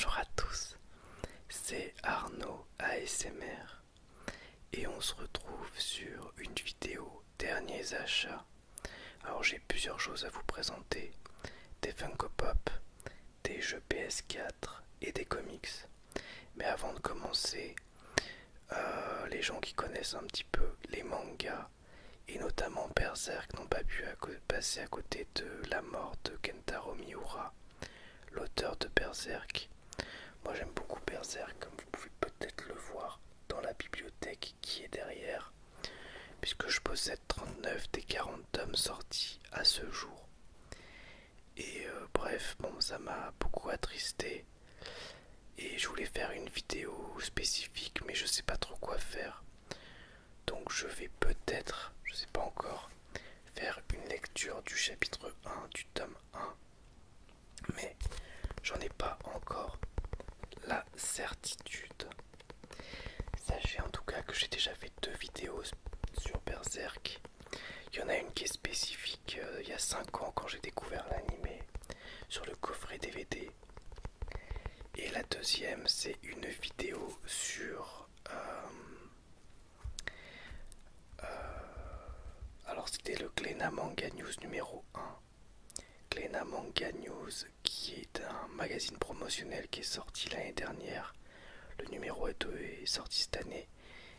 Bonjour à tous, c'est Arnaud ASMR et on se retrouve sur une vidéo derniers achats. Alors j'ai plusieurs choses à vous présenter, des Funko Pop, des jeux PS4 et des comics. Mais avant de commencer, les gens qui connaissent un petit peu les mangas et notamment Berserk n'ont pas pu passer à côté de la mort de Kentaro Miura, l'auteur de Berserk. Moi j'aime beaucoup Berserk, comme vous pouvez peut-être le voir dans la bibliothèque qui est derrière, puisque je possède 39 des 40 tomes sortis à ce jour. Et bref, bon, ça m'a beaucoup attristé et je voulais faire une vidéo spécifique, mais je sais pas trop quoi faire. Donc je vais peut-être, je sais pas encore, faire une lecture du chapitre 1 du tome 1, mais j'en ai pas encore la certitude. Sachez en tout cas que j'ai déjà fait 2 vidéos sur Berserk. Il y en a une qui est spécifique il y a 5 ans quand j'ai découvert l'anime sur le coffret DVD. Et la deuxième c'est une vidéo sur... alors c'était le Glénat Manga News numéro 1. Glénat Manga News qui est un magazine promotionnel qui est sorti l'année dernière. Le numéro 2 est sorti cette année,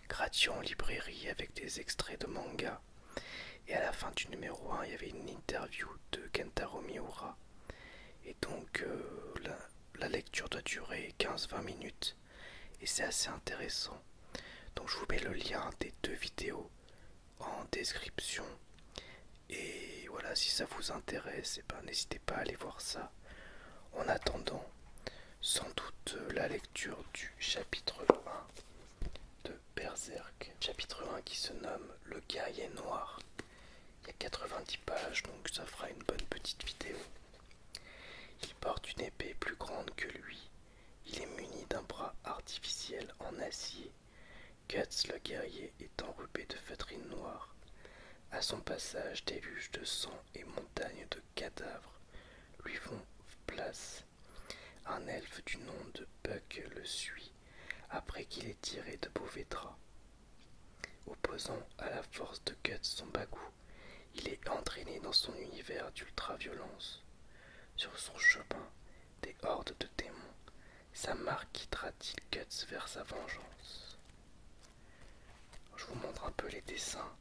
gratuit en librairie avec des extraits de manga. Et à la fin du numéro 1, il y avait une interview de Kentaro Miura. Et donc la lecture doit durer 15-20 minutes. Et c'est assez intéressant. Donc je vous mets le lien des 2 vidéos en description. Et voilà, si ça vous intéresse, et ben, n'hésitez pas à aller voir ça. En attendant, sans doute la lecture du chapitre 1 de Berserk. Chapitre 1 qui se nomme Le guerrier noir. Il y a 90 pages, donc ça fera une bonne petite vidéo. Il porte une épée plus grande que lui. Il est muni d'un bras artificiel en acier. Guts le guerrier est enrobé de feutrine noire. À son passage, déluge de sang et montagnes de cadavres lui font place. Un elfe du nom de Puck le suit après qu'il ait tiré de mauvais draps. Opposant à la force de Guts son bagou, il est entraîné dans son univers d'ultra-violence. Sur son chemin, des hordes de démons. Sa marque quittera-t-il Guts vers sa vengeance? Je vous montre un peu les dessins.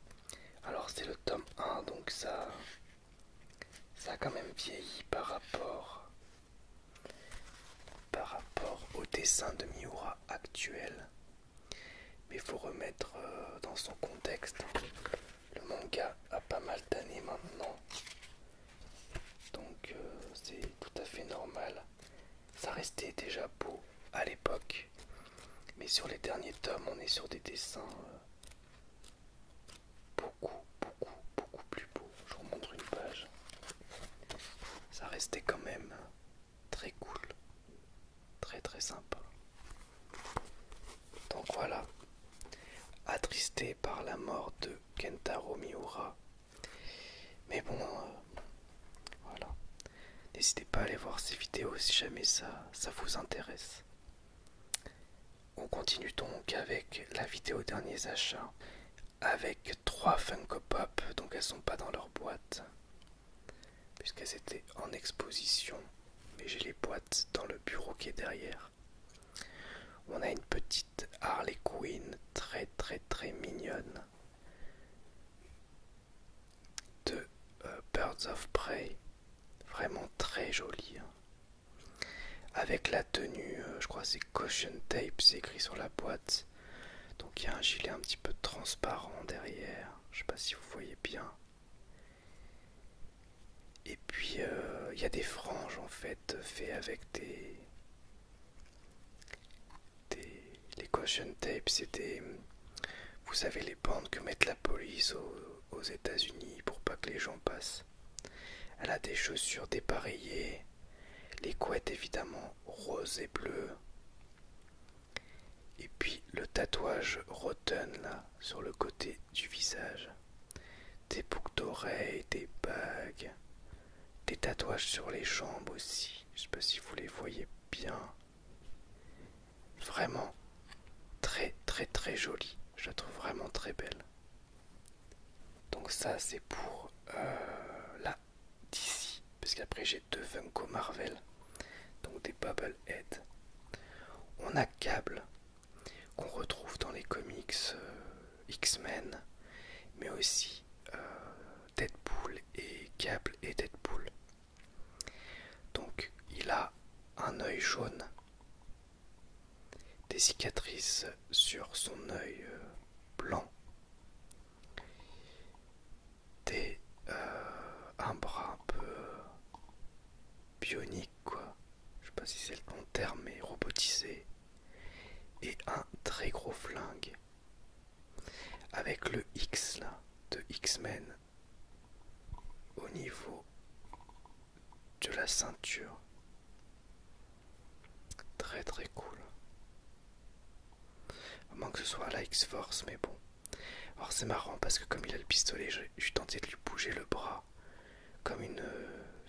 Alors c'est le tome 1, donc ça a quand même vieilli par rapport au dessin de Miura actuel. Mais il faut remettre dans son contexte. Le manga a pas mal d'années maintenant. Donc c'est tout à fait normal. Ça restait déjà beau à l'époque. Mais sur les derniers tomes, on est sur des dessins beaucoup plus beaux. Je vous montre une page. Ça restait quand même très cool. Très sympa. Donc voilà. Attristé par la mort de Kentaro Miura. Mais bon, voilà. N'hésitez pas à aller voir ces vidéos si jamais ça vous intéresse. On continue donc avec la vidéo derniers achats. Avec 3 Funko Pop, donc elles sont pas dans leur boîte. Puisqu'elles étaient en exposition. Mais j'ai les boîtes dans le bureau qui est derrière. On a une petite Harley Quinn très mignonne. De Birds of Prey. Vraiment très jolie. Avec la tenue, je crois que c'est Caution Tape, c'est écrit sur la boîte. Donc il y a un gilet un petit peu transparent derrière. Je sais pas si vous voyez bien. Et puis il y a des franges en fait faites avec les Caution Tape, c'est des... Vous savez les bandes que mettent la police aux États-Unis pour pas que les gens passent. Elle a des chaussures dépareillées, les couettes évidemment roses et bleues. Et puis le tatouage Rotten là sur le côté du visage. Des boucles d'oreilles, des bagues, des tatouages sur les jambes aussi. Je sais pas si vous les voyez bien. vraiment très très très jolie. Je la trouve vraiment très belle. Donc ça c'est pour la DC. Parce qu'après j'ai deux Funko Marvel. Donc des Bubblehead. On a Cable qu'on retrouve dans les comics X-Men. Mais aussi Deadpool et Cable et Deadpool. Donc il a un œil jaune, des cicatrices sur son œil blanc, un bras un peu bionique quoi, je sais pas si c'est le bon terme mais robotisé, et un très gros flingue avec le X là de X-Men au niveau de la ceinture. Très très cool. À moins que ce soit la X-Force, mais bon. Alors c'est marrant parce que comme il a le pistolet, je suis tenté de lui bouger le bras comme une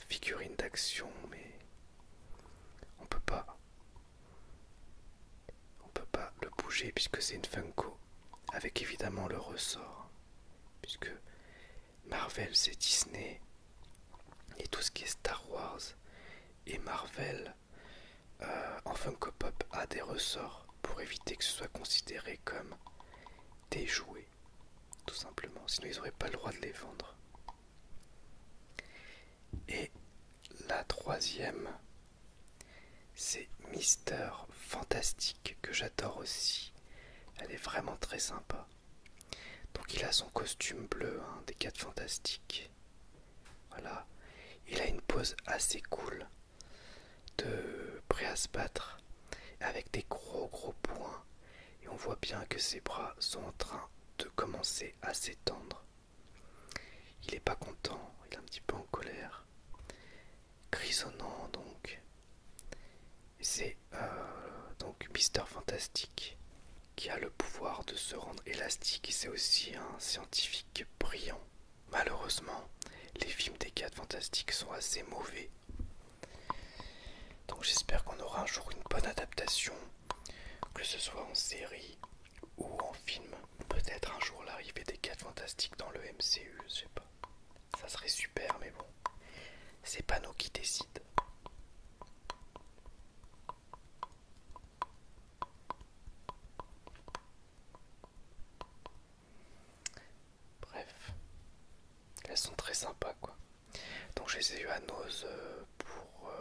figurine d'action, mais on peut pas. On peut pas le bouger puisque c'est une Funko, avec évidemment le ressort. Puisque Marvel c'est Disney et tout ce qui est Star Wars et Marvel en Funko Pop a des ressorts pour éviter que ce soit considéré comme des jouets, tout simplement, sinon ils n'auraient pas le droit de les vendre. Et la troisième, c'est Mister Fantastique, que j'adore aussi. Elle est vraiment très sympa. Donc il a son costume bleu hein, des 4 Fantastiques. Voilà. Il a une pose assez cool de prêt à se battre avec des gros poings. Et on voit bien que ses bras sont en train de commencer à s'étendre. Il est pas content, il est un petit peu en colère. Grisonnant donc. C'est donc Mister Fantastique qui a le pouvoir de se rendre élastique et c'est aussi un scientifique brillant. Malheureusement, les films des 4 Fantastiques sont assez mauvais. Donc j'espère qu'on aura un jour une bonne adaptation, que ce soit en série ou en film. Peut-être un jour l'arrivée des 4 Fantastiques dans le MCU, je sais pas. Ça serait super mais bon, c'est pas nous qui décident. Bref, elles sont très sympas quoi. Donc je les ai eu à Nose pour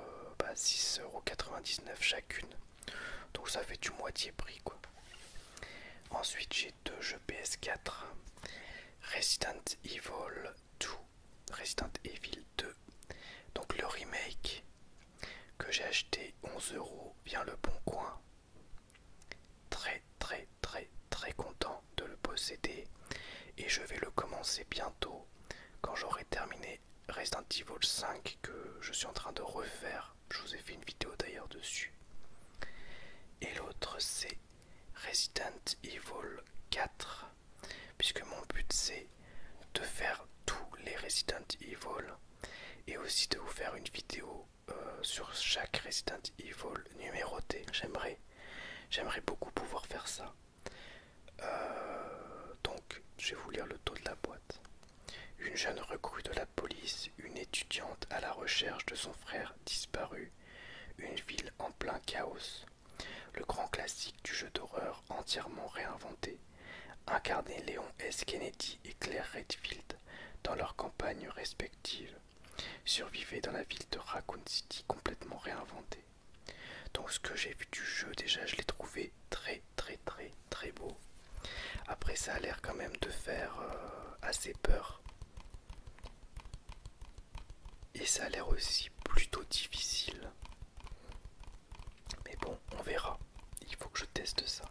6,99€ chacune. Donc ça fait du moitié prix quoi. Ensuite j'ai deux jeux PS4. Resident Evil 2. Resident Evil 2. Donc le remake que j'ai acheté 11€ via le Bon Coin. Très content de le posséder. Et je vais le commencer bientôt quand j'aurai terminé Resident Evil 5 que je suis en train de refaire. Je vous ai fait une vidéo d'ailleurs dessus. Et l'autre c'est Resident Evil 4. Puisque mon but c'est de faire tous les Resident Evil. Et aussi de vous faire une vidéo sur chaque Resident Evil numéroté. J'aimerais beaucoup pouvoir faire ça. Donc je vais vous lire le dos de la boîte. Une jeune recrue de la police, une étudiante à la recherche de son frère disparu, une ville en plein chaos. Le grand classique du jeu d'horreur entièrement réinventé. Incarnez Léon S. Kennedy et Claire Redfield dans leurs campagnes respectives. Survivez dans la ville de Raccoon City complètement réinventée. Donc ce que j'ai vu du jeu, déjà je l'ai trouvé très beau. Après ça a l'air quand même de faire assez peur. Et ça a l'air aussi plutôt difficile. Mais bon, on verra. Il faut que je teste ça.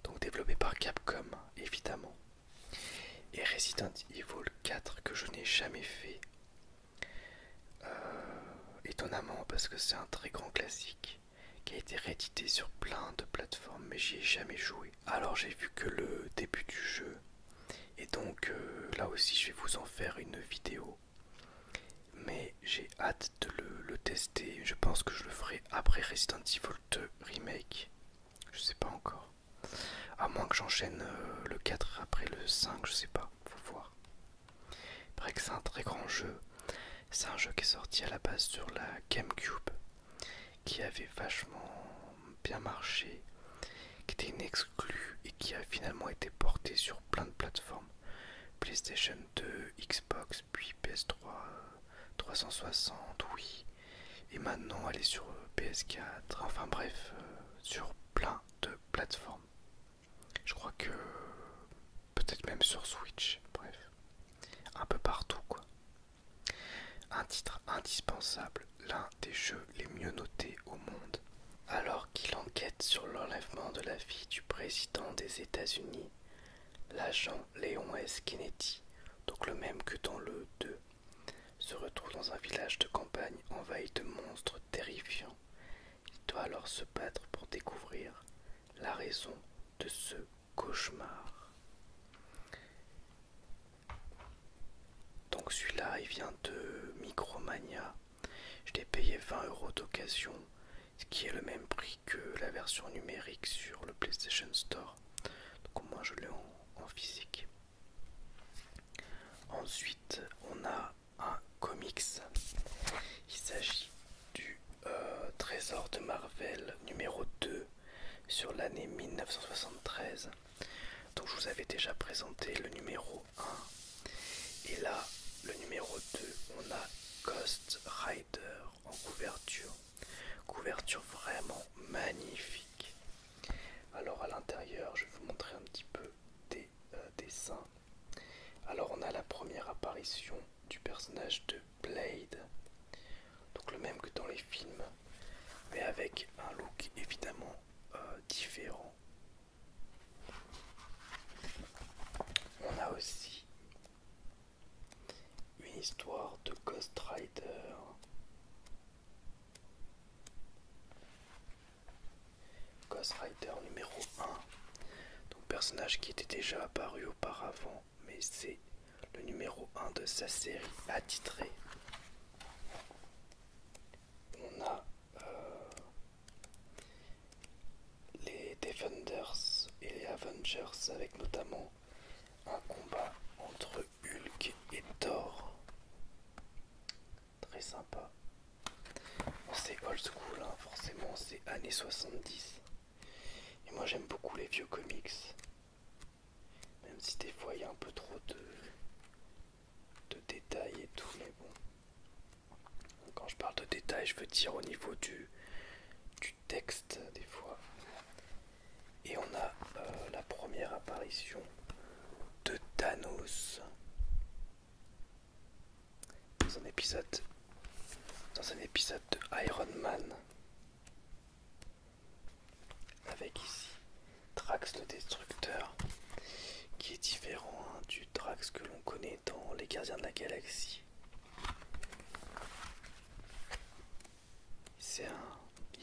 Donc développé par Capcom, évidemment. Et Resident Evil 4 que je n'ai jamais fait. Étonnamment parce que c'est un très grand classique qui a été réédité sur plein de plateformes mais j'y ai jamais joué. Alors j'ai vu que le début du jeu et donc là aussi je vais vous en faire une vidéo. Mais j'ai hâte de le tester. Je pense que je le ferai après Resident Evil 2 Remake. Je sais pas encore. À moins que j'enchaîne le 4 après le 5, je sais pas, faut voir. Il paraît que c'est un très grand jeu. C'est un jeu qui est sorti à la base sur la GameCube, qui avait vachement bien marché, qui était une exclue et qui a finalement été porté sur plein de plateformes. PlayStation 2, Xbox, puis PS3, 360, oui. Et maintenant elle est sur PS4, enfin bref, sur plein de plateformes. Je crois que peut-être même sur Switch, bref. Un peu partout quoi. Un titre indispensable, l'un des jeux les mieux notés au monde. Alors qu'il enquête sur l'enlèvement de la fille du président des États-Unis, l'agent Léon S. Kennedy, donc le même que dans le 2, se retrouve dans un village de campagne envahi de monstres terrifiants. Il doit alors se battre pour découvrir la raison de ce cauchemar. Donc celui-là, il vient de Micromania. Je l'ai payé 20 € d'occasion, ce qui est le même prix que la version numérique sur le PlayStation Store. Donc moi je l'ai en physique. Ensuite, on a un comics. Il s'agit du Trésor de Marvel numéro 2 sur l'année 1973. Donc je vous avais déjà présenté le numéro 1. Et là, le numéro 2, on a Ghost Rider en couverture. Couverture vraiment magnifique. Alors à l'intérieur, je vais vous montrer un petit peu des dessins. Alors on a la première apparition du personnage de Blade, donc le même que dans les films, mais avec un look évidemment différent. On a aussi une histoire de Ghost Rider. Ghost Rider numéro 1, donc personnage qui était déjà apparu auparavant, mais c'est le numéro 1 de sa série attitrée. On a les Defenders et les Avengers avec notamment un combat entre Hulk et Thor. Très sympa. Bon, c'est old school, hein, forcément c'est années 70. Et moi j'aime beaucoup les vieux comics. Même si des fois il y a un peu trop de détails et tout, mais bon. Quand je parle de détails, je veux dire au niveau du texte des fois. Et on a la première apparition de Thanos dans un épisode de Iron Man, avec ici Drax le Destructeur, qui est différent du Drax que l'on connaît dans Les Gardiens de la Galaxie.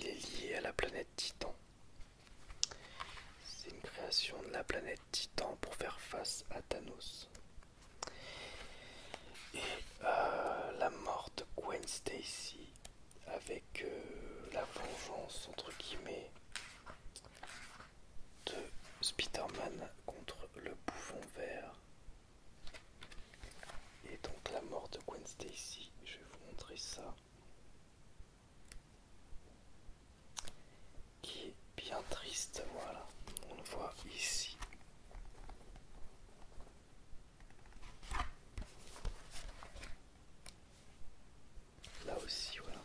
Il est lié à la planète Titan. C'est une création de la planète Titan pour faire face à Thanos. Et la mort de Gwen Stacy avec la vengeance entre guillemets de Spider-Man contre le bouffon vert. Et donc la mort de Gwen Stacy, je vais vous montrer ça, qui est bien triste, voilà, on le voit ici. Là aussi, voilà.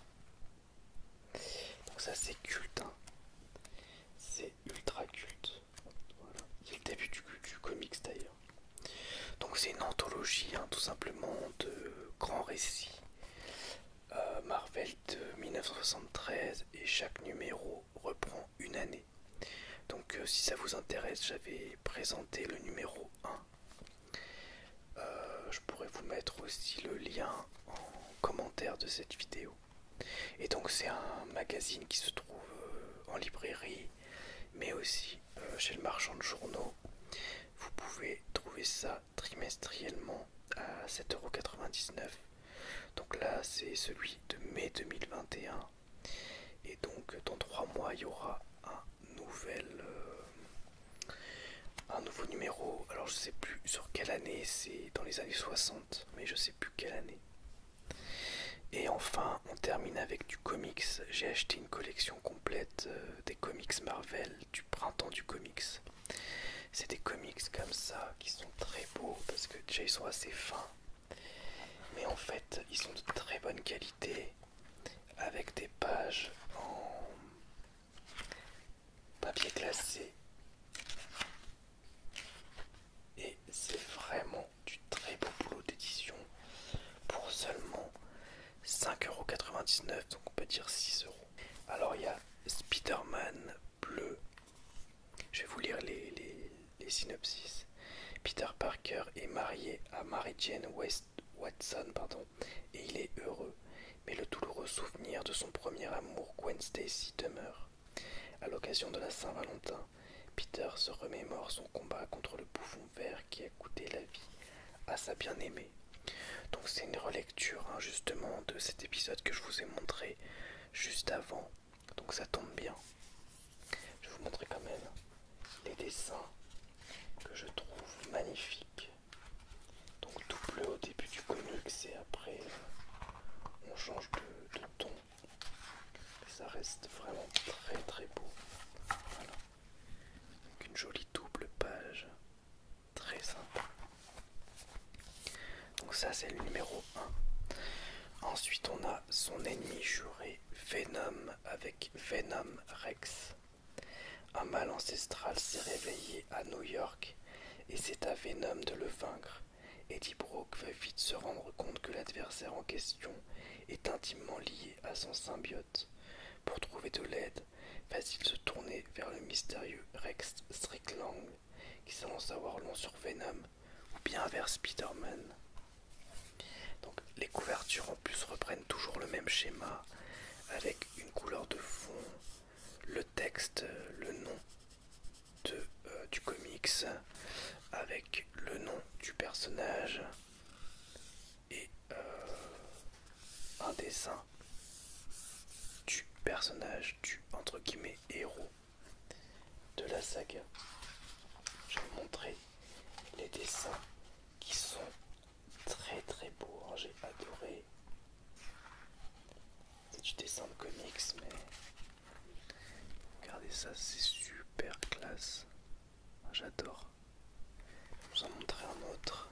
Donc ça c'est culte, hein. C'est ultra culte. Voilà. C'est le début du comics d'ailleurs. Donc c'est une anthologie, hein, tout simplement, de grands récits Marvel de 1973, et chaque numéro reprend une année. Donc si ça vous intéresse, j'avais présenté le numéro 1. Je pourrais vous mettre aussi le lien en commentaire de cette vidéo. Et donc c'est un magazine qui se trouve en librairie, mais aussi chez le marchand de journaux. Vous pouvez trouver ça trimestriellement à 7,99 €. Donc là, c'est celui de mai 2021. Et donc, dans 3 mois, il y aura un nouveau numéro. Alors, je sais plus sur quelle année, c'est dans les années 60, mais je sais plus quelle année. Et enfin, on termine avec du comics. J'ai acheté une collection complète des comics Marvel du printemps du comics. C'est des comics comme ça qui sont très beaux parce que déjà ils sont assez fins. Mais en fait, ils sont de très bonne qualité avec des pages en papier glacé. Et c'est vraiment du très beau boulot d'édition pour seulement 5,99€, donc on peut dire 6€. Alors il y a Spider-Man bleu. Je vais vous lire les synopsis. Peter Parker est marié à Mary Jane Watson, et il est heureux. Mais le douloureux souvenir de son premier amour, Gwen Stacy, demeure. À l'occasion de la Saint-Valentin, Peter se remémore son combat contre le bouffon vert qui a coûté la vie à sa bien-aimée. Donc c'est une relecture justement de cet épisode que je vous ai montré juste avant. Donc ça tombe bien. Je vais vous montrer quand même les dessins que je trouve magnifiques. Donc tout bleu au début du comics et après on change de ton. Et ça reste vraiment très très beau. Voilà. Donc une jolie double page. Très sympa. Donc ça c'est le numéro 1. Ensuite on a son ennemi juré, Venom avec Venom Rex. Un mal ancestral s'est réveillé à New York et c'est à Venom de le vaincre. Eddie Brock va vite se rendre compte que l'adversaire en question est intimement lié à son symbiote. Pour trouver de l'aide, va-t-il se tourner vers le mystérieux Rex Strickland qui s'en savoir long sur Venom ou bien vers Spider-Man? Donc les couvertures en plus reprennent toujours le même schéma avec une couleur de fond, le texte, le nom du comics avec le nom du personnage et un dessin du personnage du entre guillemets héros de la saga. Je vais vous montrer les dessins qui sont très très beaux, j'ai adoré. C'est du dessin de comics mais regardez ça, c'est super classe. J'adore. Je vous en montrer un autre.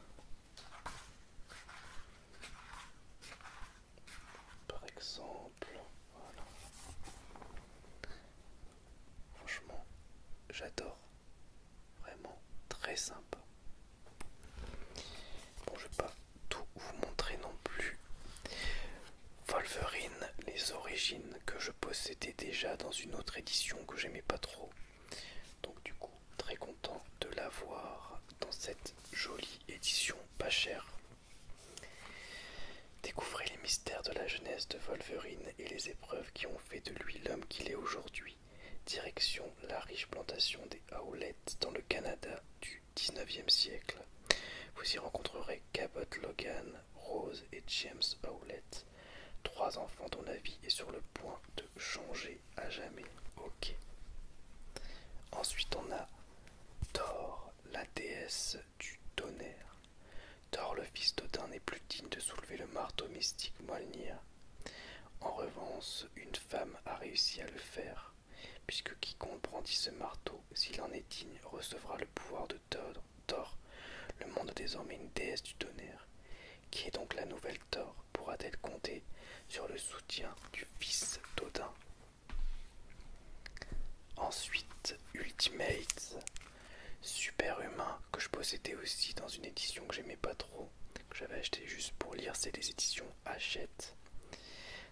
Par exemple, voilà. Franchement, j'adore. Vraiment très sympa. Bon, je vais pas tout vous montrer non plus. Wolverine, les origines que je possédais déjà dans une autre édition que j'aimais pas trop. Donc du coup, très content de l'avoir dans cette jolie édition pas chère. Découvrez les mystères de la jeunesse de Wolverine et les épreuves qui ont fait de lui l'homme qu'il est aujourd'hui. Direction la riche plantation des Howlett dans le Canada du 19e siècle. Vous y rencontrerez Cabot Logan, Rose et James Howlett, 3 enfants dont la vie est sur le point de changer à jamais. Ok. Ensuite on a Thor, la déesse du tonnerre. Thor, le fils d'Odin, n'est plus digne de soulever le marteau mystique Mjolnir. En revanche, une femme a réussi à le faire, puisque quiconque brandit ce marteau, s'il en est digne, recevra le pouvoir de Thor. Le monde a désormais une déesse du tonnerre. Qui est donc la nouvelle Thor? Pourra-t-elle compter sur le soutien du fils d'Odin? Ensuite, Ultimate, super humain, que je possédais aussi dans une édition que j'aimais pas trop, que j'avais acheté juste pour lire, c'est les éditions Hachette.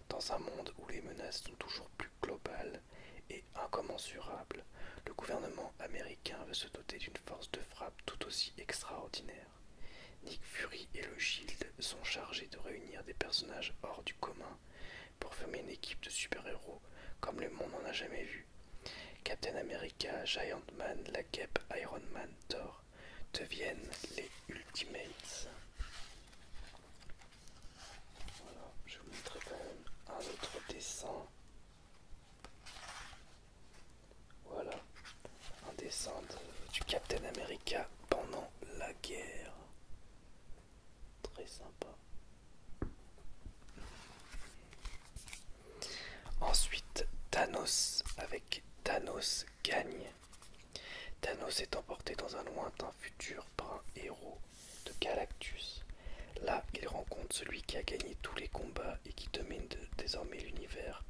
Dans un monde où les menaces sont toujours plus globales et incommensurables, le gouvernement américain veut se doter d'une force de frappe tout aussi extraordinaire. Nick Fury et le Shield sont chargés de réunir des personnages hors du commun pour former une équipe de super-héros comme le monde n'en a jamais vu. Captain America, Giant Man, la Cape, Iron Man, Thor deviennent les Ultimates. Voilà, je dessin. Voilà, un dessin du Captain America pendant la guerre. Très sympa. Ensuite, Thanos avec Thanos gagne. Thanos est emporté dans un lointain futur par un héros de Galactus. Là, il rencontre celui qui a gagné tous les combats et qui domine désormais l'univers.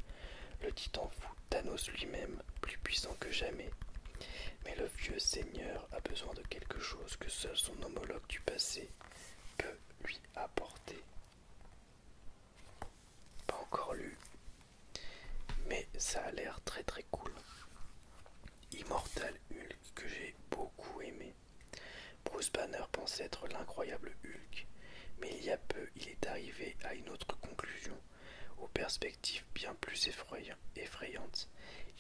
Le titan fou Thanos lui-même, plus puissant que jamais. Mais le vieux seigneur a besoin de quelque chose que seul son homologue du passé peut lui apporter. Pas encore lu, mais ça a l'air très très cool. Immortal Hulk que j'ai beaucoup aimé. Bruce Banner pensait être l'incroyable Hulk, mais il y a peu il est arrivé à une autre conclusion, aux perspectives bien plus effrayantes.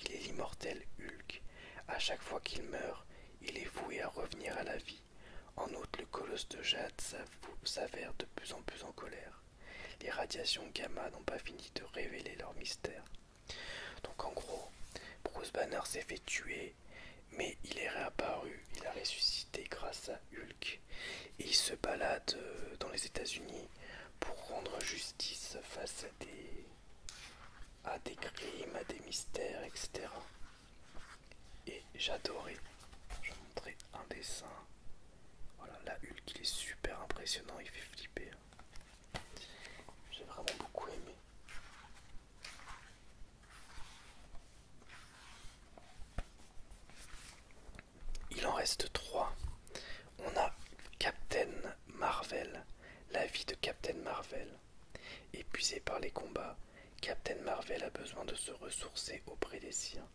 Il est l'immortel Hulk. À chaque fois qu'il meurt, il est voué à revenir à la vie. En outre, le colosse de Jade s'avère de plus en plus en colère. Les radiations gamma n'ont pas fini de révéler leur mystère. Donc en gros, Bruce Banner s'est fait tuer, mais il est réapparu, il a ressuscité grâce à Hulk. Et il se balade dans les États-Unis pour rendre justice face à des crimes, à des mystères, etc. Et j'adorais. Je vais vous montrer un dessin. Voilà, là Hulk il est super impressionnant, il fait flipper. J'ai vraiment beaucoup aimé. Il en reste 3. On a Captain Marvel, la vie de Captain Marvel. Épuisé par les combats, Captain Marvel a besoin de se ressourcer auprès des siens.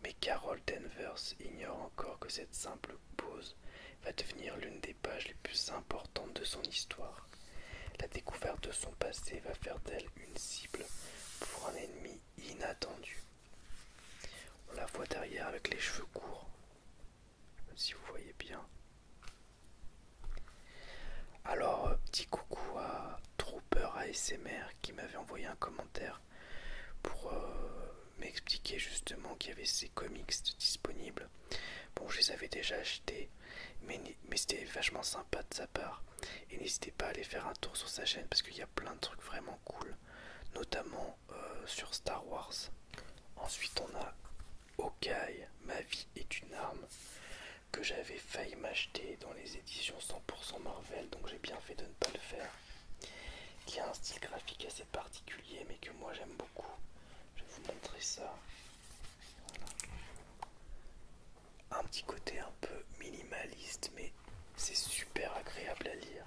Mais Carol Danvers ignore encore que cette simple pause va devenir l'une des pages les plus importantes de son histoire. La découverte de son passé va faire d'elle une cible pour un ennemi inattendu. On la voit derrière avec les cheveux courts, si vous voyez bien. Alors, petit coucou à Trooper ASMR qui m'avait envoyé un commentaire pour m'expliquer justement qu'il y avait ces comics disponibles. Bon, je les avais déjà achetés, mais c'était vachement sympa de sa part. Et n'hésitez pas à aller faire un tour sur sa chaîne parce qu'il y a plein de trucs vraiment cool, notamment sur Star Wars. Ensuite, on a Hawkeye, Ma vie est une arme, que j'avais failli m'acheter dans les éditions 100% Marvel, donc j'ai bien fait de ne pas le faire. Qui a un style graphique assez particulier, mais que moi j'aime beaucoup. Je vais vous montrer ça. Voilà. Un petit côté un peu minimaliste, mais c'est super agréable à lire.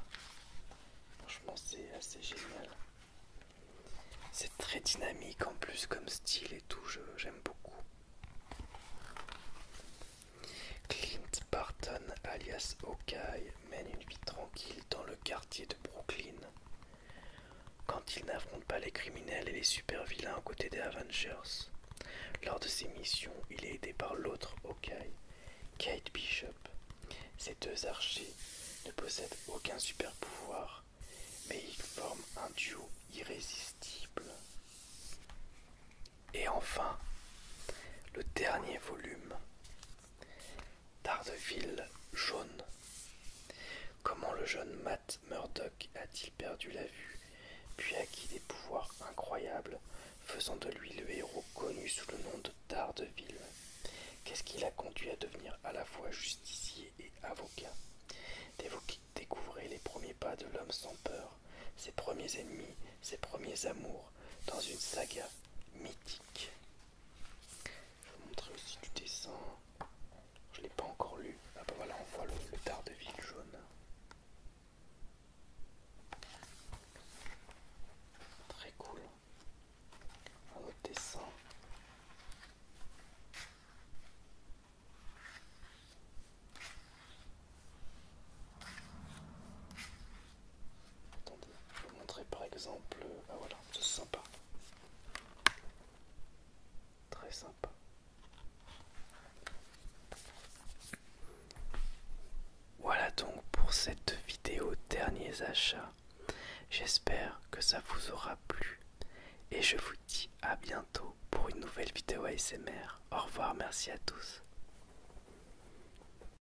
Franchement, c'est assez génial. C'est très dynamique en plus comme style et tout, j'aime beaucoup. Clint Barton, alias Hawkeye, mène une vie tranquille dans le quartier de Brooklyn. Quand il n'affronte pas les criminels et les super vilains aux côtés des Avengers. Lors de ses missions, il est aidé par l'autre Hawkeye, Kate Bishop. Ces deux archers ne possèdent aucun super pouvoir, mais ils forment un duo irrésistible. Et enfin, le dernier volume, Daredevil jaune. Comment le jeune Matt Murdock a-t-il perdu la vue, puis acquis des pouvoirs incroyables, faisant de lui le héros connu sous le nom de Daredevil? Qu'est-ce qui l'a conduit à devenir à la fois justicier et avocat? Découvrez les premiers pas de l'homme sans peur, ses premiers ennemis, ses premiers amours, dans une saga mythique. Je vais vous montrer aussi du dessin. Je ne l'ai pas encore lu. Ah bah voilà, on voit le Daredevil jaune. Très cool. Un autre dessin. Attendez, je vais vous montrer par exemple. Ah voilà, c'est sympa. Très sympa. Voilà donc pour cette vidéo derniers achats. J'espère que ça vous aura plu et je vous dis à bientôt pour une nouvelle vidéo ASMR. Au revoir, merci à tous.